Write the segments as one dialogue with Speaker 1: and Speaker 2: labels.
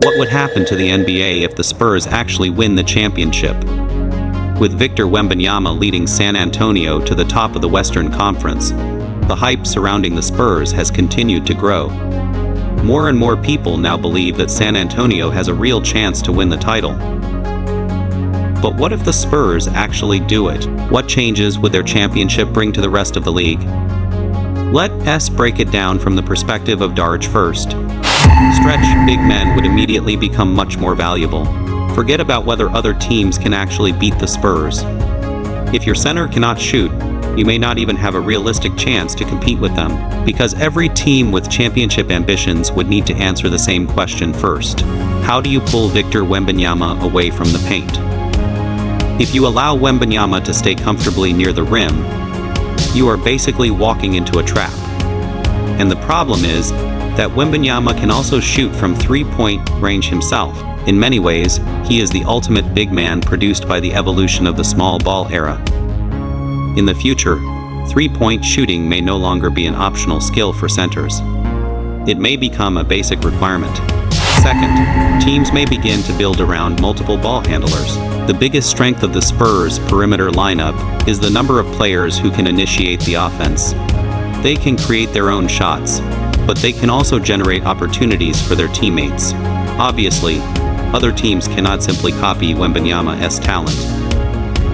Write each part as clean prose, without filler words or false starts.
Speaker 1: What would happen to the NBA if the Spurs actually win the championship? With Victor Wembanyama leading San Antonio to the top of the Western Conference, the hype surrounding the Spurs has continued to grow. More and more people now believe that San Antonio has a real chance to win the title. But what if the Spurs actually do it? What changes would their championship bring to the rest of the league? Let us break it down from the perspective of Darge first. Stretch big men would immediately become much more valuable. Forget about whether other teams can actually beat the Spurs. If your center cannot shoot, you may not even have a realistic chance to compete with them, because every team with championship ambitions would need to answer the same question first. How do you pull Victor Wembanyama away from the paint? If you allow Wembanyama to stay comfortably near the rim, you are basically walking into a trap. And the problem is that Wembanyama can also shoot from three-point range himself. In many ways, he is the ultimate big man produced by the evolution of the small ball era. In the future, three-point shooting may no longer be an optional skill for centers. It may become a basic requirement. Second, teams may begin to build around multiple ball handlers. The biggest strength of the Spurs' perimeter lineup is the number of players who can initiate the offense. They can create their own shots, but they can also generate opportunities for their teammates. Obviously, other teams cannot simply copy Wembanyama's talent.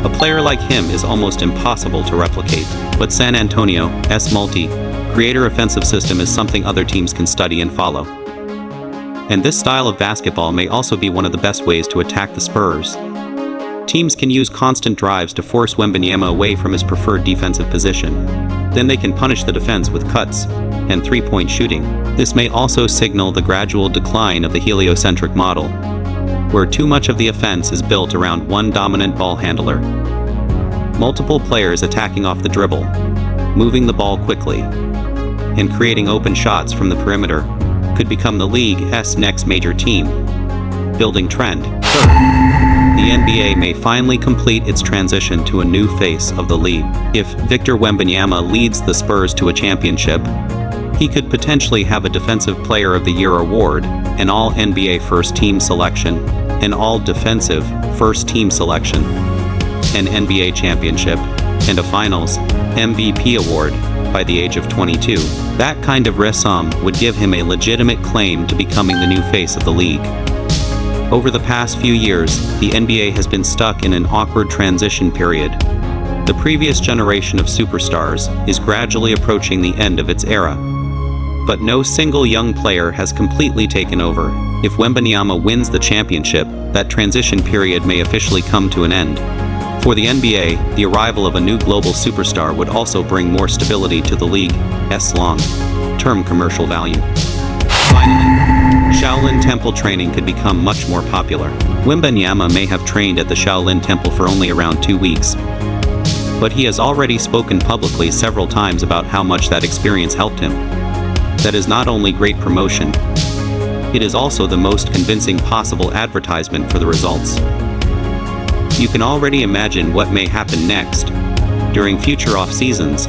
Speaker 1: A player like him is almost impossible to replicate, but San Antonio's multi-creator offensive system is something other teams can study and follow. And this style of basketball may also be one of the best ways to attack the Spurs. Teams can use constant drives to force Wembanyama away from his preferred defensive position. Then they can punish the defense with cuts and three-point shooting. This may also signal the gradual decline of the heliocentric model, where too much of the offense is built around one dominant ball handler. Multiple players attacking off the dribble, moving the ball quickly, and creating open shots from the perimeter could become the league's next major team building trend. Third, the NBA may finally complete its transition to a new face of the league. If Victor Wembanyama leads the Spurs to a championship, he could potentially have a Defensive Player of the Year award, an All-NBA first-team selection, an All-Defensive first-team selection, an NBA championship, and a Finals MVP award by the age of 22. That kind of resume would give him a legitimate claim to becoming the new face of the league. Over the past few years, the NBA has been stuck in an awkward transition period. The previous generation of superstars is gradually approaching the end of its era. But no single young player has completely taken over. If Wembanyama wins the championship, that transition period may officially come to an end. For the NBA, the arrival of a new global superstar would also bring more stability to the league's long-term commercial value. Finally, Shaolin Temple training could become much more popular. Wembanyama may have trained at the Shaolin Temple for only around 2 weeks, but he has already spoken publicly several times about how much that experience helped him. That is not only great promotion, it is also the most convincing possible advertisement for the results. You can already imagine what may happen next. During future off-seasons,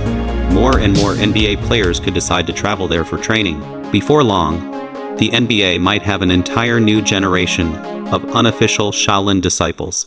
Speaker 1: more and more NBA players could decide to travel there for training. Before long, the NBA might have an entire new generation of unofficial Shaolin disciples.